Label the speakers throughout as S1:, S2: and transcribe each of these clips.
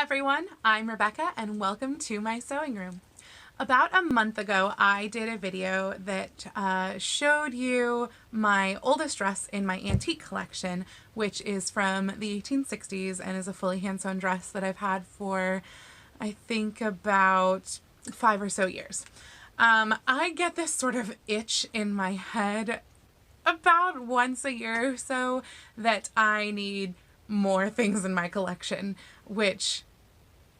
S1: everyone, I'm Rebecca and welcome to my sewing room. About a month ago I did a video that showed you my oldest dress in my antique collection, which is from the 1860s and is a fully hand-sewn dress that I've had for I think about 5 or so years. I get this sort of itch in my head about once a year or so that I need more things in my collection, which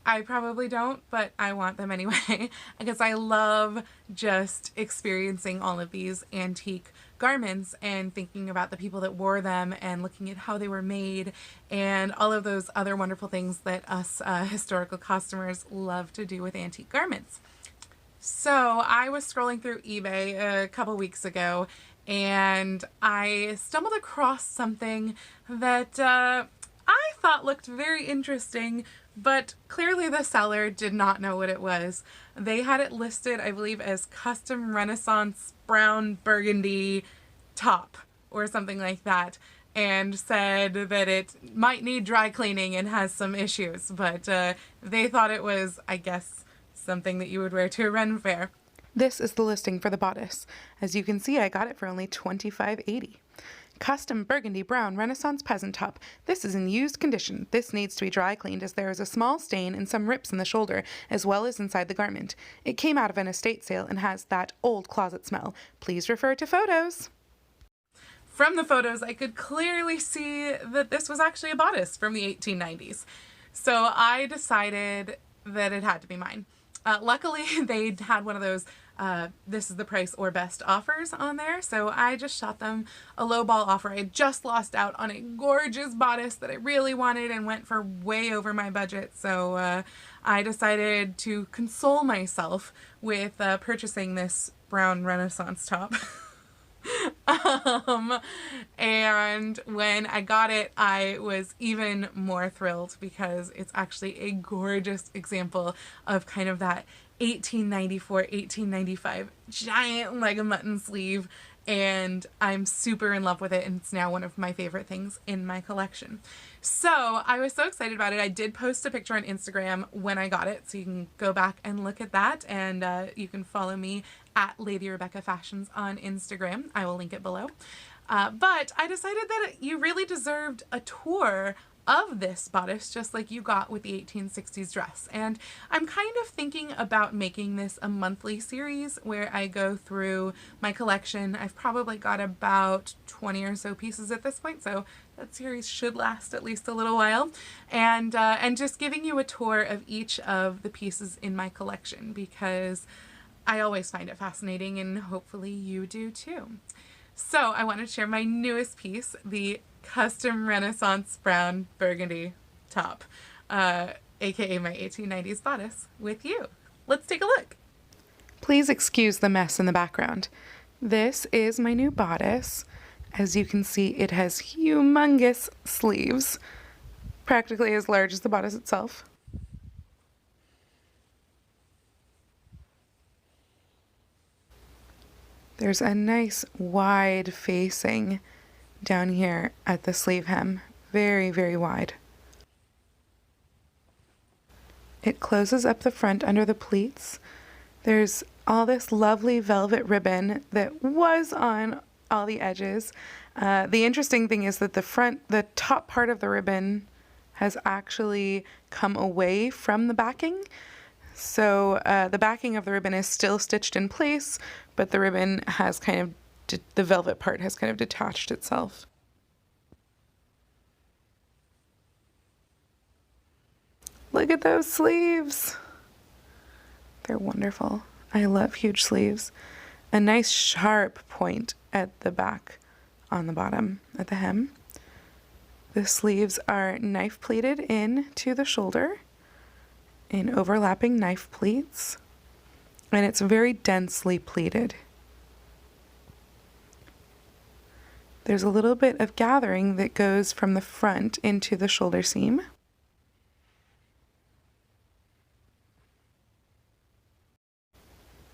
S1: I probably don't, but I want them anyway because I love just experiencing all of these antique garments and thinking about the people that wore them and looking at how they were made and all of those other wonderful things that us historical customers love to do with antique garments. So I was scrolling through eBay a couple weeks ago and I stumbled across something that I thought looked very interesting, but clearly the seller did not know what it was. They had it listed, I believe, as custom Renaissance brown burgundy top or something like that, and said that it might need dry cleaning and has some issues, but they thought it was, I guess, something that you would wear to a Ren fair. This is the listing for the bodice. As you can see, I got it for only $25.80. Custom burgundy brown Renaissance peasant top. This is in used condition. This needs to be dry cleaned as there is a small stain and some rips in the shoulder as well as inside the garment. It came out of an estate sale and has that old closet smell. Please refer to photos. From the photos, I could clearly see that this was actually a bodice from the 1890s. So I decided that it had to be mine. Luckily, they had one of those this is the price or best offers on there, so I just shot them a lowball offer. I had just lost out on a gorgeous bodice that I really wanted and went for way over my budget, so I decided to console myself with purchasing this brown Renaissance top. And when I got it, I was even more thrilled because it's actually a gorgeous example of kind of that 1894, 1895 giant leg of mutton sleeve, and I'm super in love with it, and it's now one of my favorite things in my collection. So I was so excited about it. I did post a picture on Instagram when I got it, so you can go back and look at that, and you can follow me at Lady Rebecca Fashions on Instagram. I will link it below. But I decided that you really deserved a tour of this bodice just like you got with the 1860s dress, and I'm kind of thinking about making this a monthly series where I go through my collection. I've probably got about 20 or so pieces at this point, so that series should last at least a little while, and just giving you a tour of each of the pieces in my collection because I always find it fascinating and hopefully you do too. So I want to share my newest piece, the custom Renaissance brown burgundy top, aka my 1890s bodice, with you. Let's take a look. Please excuse the mess in the background. This is my new bodice. As you can see, it has humongous sleeves, practically as large as the bodice itself. There's a nice wide facing down here at the sleeve hem. Very, very wide. It closes up the front under the pleats. There's all this lovely velvet ribbon that was on all the edges. The interesting thing is that the top part of the ribbon has actually come away from the backing. So the backing of the ribbon is still stitched in place, but the ribbon has kind of, the velvet part has kind of detached itself. Look at those sleeves. They're wonderful. I love huge sleeves. A nice sharp point at the back on the bottom at the hem. The sleeves are knife pleated in to the shoulder in overlapping knife pleats, and it's very densely pleated. There's a little bit of gathering that goes from the front into the shoulder seam.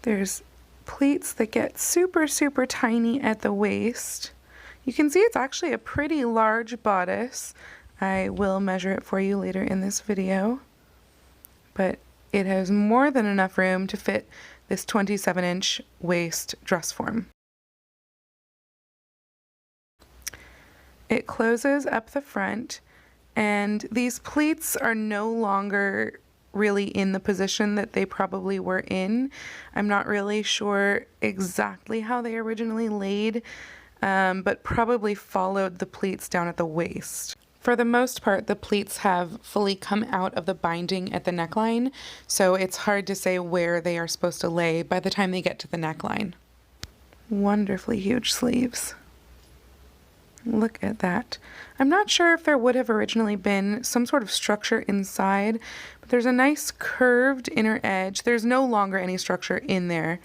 S1: There's pleats that get super, super tiny at the waist. You can see it's actually a pretty large bodice. I will measure it for you later in this video. but it has more than enough room to fit this 27-inch waist dress form. It closes up the front, and these pleats are no longer really in the position that they probably were in. I'm not really sure exactly how they originally laid, but probably followed the pleats down at the waist. For the most part, the pleats have fully come out of the binding at the neckline, so it's hard to say where they are supposed to lay by the time they get to the neckline. Wonderfully huge sleeves. Look at that. I'm not sure if there would have originally been some sort of structure inside, but there's a nice curved inner edge. There's no longer any structure in there.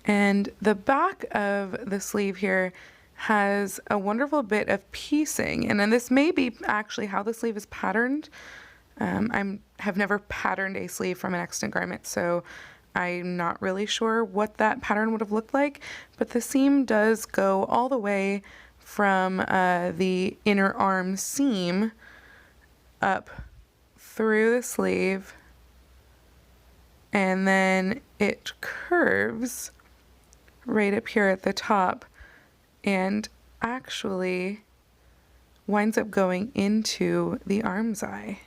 S1: And the back of the sleeve here has a wonderful bit of piecing, and then this may be actually how the sleeve is patterned. I have never patterned a sleeve from an extant garment, so I'm not really sure what that pattern would have looked like, but the seam does go all the way from the inner arm seam up through the sleeve, and then it curves right up here at the top and actually winds up going into the arm's eye.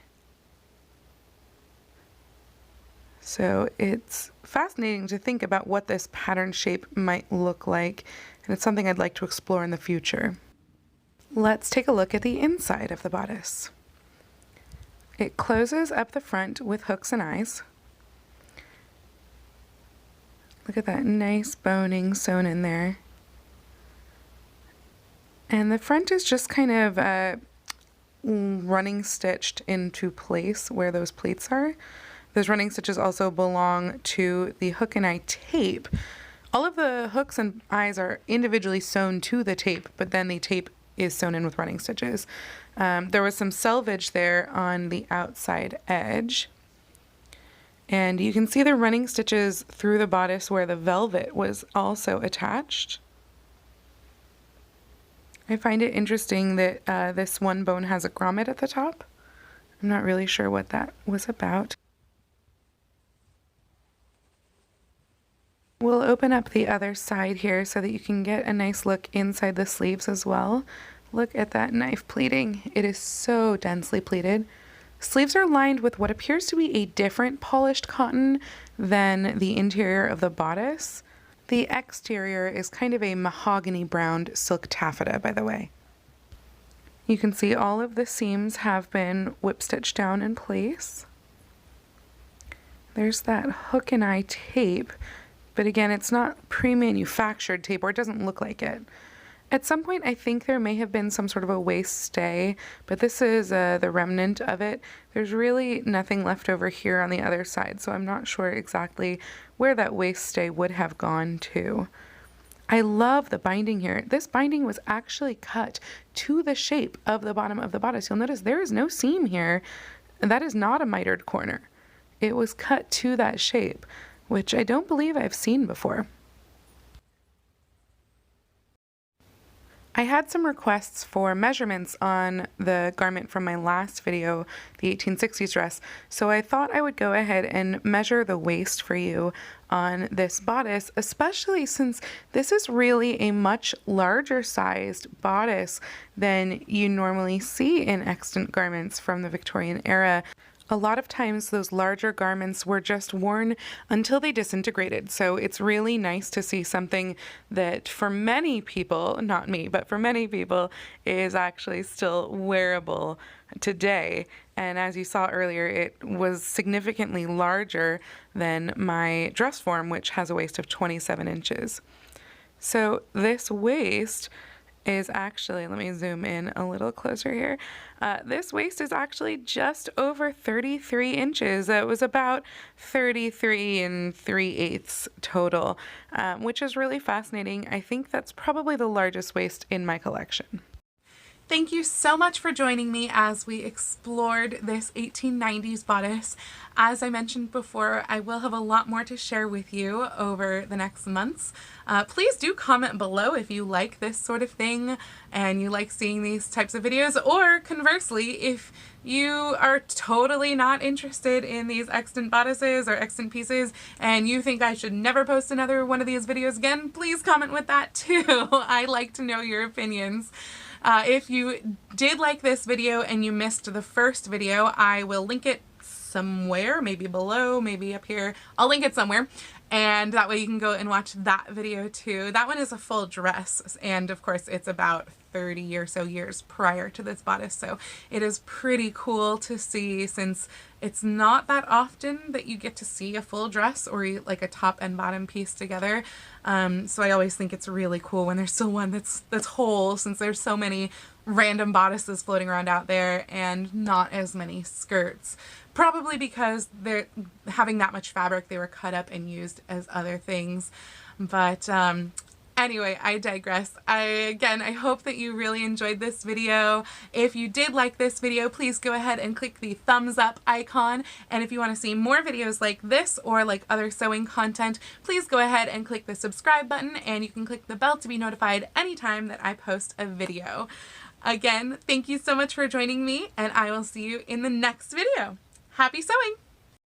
S1: So it's fascinating to think about what this pattern shape might look like, and it's something I'd like to explore in the future. Let's take a look at the inside of the bodice. It closes up the front with hooks and eyes. Look at that nice boning sewn in there. And the front is just kind of running stitched into place where those pleats are. Those running stitches also belong to the hook and eye tape. All of the hooks and eyes are individually sewn to the tape, but then the tape is sewn in with running stitches. There was some selvage there on the outside edge. And you can see the running stitches through the bodice where the velvet was also attached. I find it interesting that this one bone has a grommet at the top. I'm not really sure what that was about. We'll open up the other side here so that you can get a nice look inside the sleeves as well. Look at that knife pleating. It is so densely pleated. Sleeves are lined with what appears to be a different polished cotton than the interior of the bodice. The exterior is kind of a mahogany browned silk taffeta, by the way. You can see all of the seams have been whip stitched down in place. There's that hook and eye tape, but again, it's not pre-manufactured tape, or it doesn't look like it. At some point, I think there may have been some sort of a waist stay, but this is the remnant of it. There's really nothing left over here on the other side, so I'm not sure exactly where that waist stay would have gone to. I love the binding here. This binding was actually cut to the shape of the bottom of the bodice. You'll notice there is no seam here. That is not a mitered corner. It was cut to that shape, which I don't believe I've seen before. I had some requests for measurements on the garment from my last video, the 1860s dress, so I thought I would go ahead and measure the waist for you on this bodice, especially since this is really a much larger sized bodice than you normally see in extant garments from the Victorian era. A lot of times those larger garments were just worn until they disintegrated. So it's really nice to see something that for many people, not me, but for many people is actually still wearable today. And as you saw earlier, it was significantly larger than my dress form, which has a waist of 27 inches. So this waist is actually, let me zoom in a little closer here. This waist is actually just over 33 inches. It was about 33 3/8 total, which is really fascinating. I think that's probably the largest waist in my collection. Thank you so much for joining me as we explored this 1890s bodice. As I mentioned before, I will have a lot more to share with you over the next months. Please do comment below if you like this sort of thing and you like seeing these types of videos, or conversely, if you are totally not interested in these extant bodices or extant pieces and you think I should never post another one of these videos again, please comment with that too. I like to know your opinions. If you did like this video and you missed the first video, I will link it somewhere, maybe below, maybe up here. I'll link it somewhere, and that way you can go and watch that video too. That one is a full dress, and of course it's about 30 or so years prior to this bodice, so it is pretty cool to see, since it's not that often that you get to see a full dress or like a top and bottom piece together. So I always think it's really cool when there's still one that's whole, since there's so many random bodices floating around out there and not as many skirts. Probably because they're having that much fabric, they were cut up and used as other things. But anyway, I digress. Again, I hope that you really enjoyed this video. If you did like this video, please go ahead and click the thumbs up icon. And if you want to see more videos like this or like other sewing content, please go ahead and click the subscribe button, and you can click the bell to be notified anytime that I post a video. Again, thank you so much for joining me, and I will see you in the next video. Happy sewing!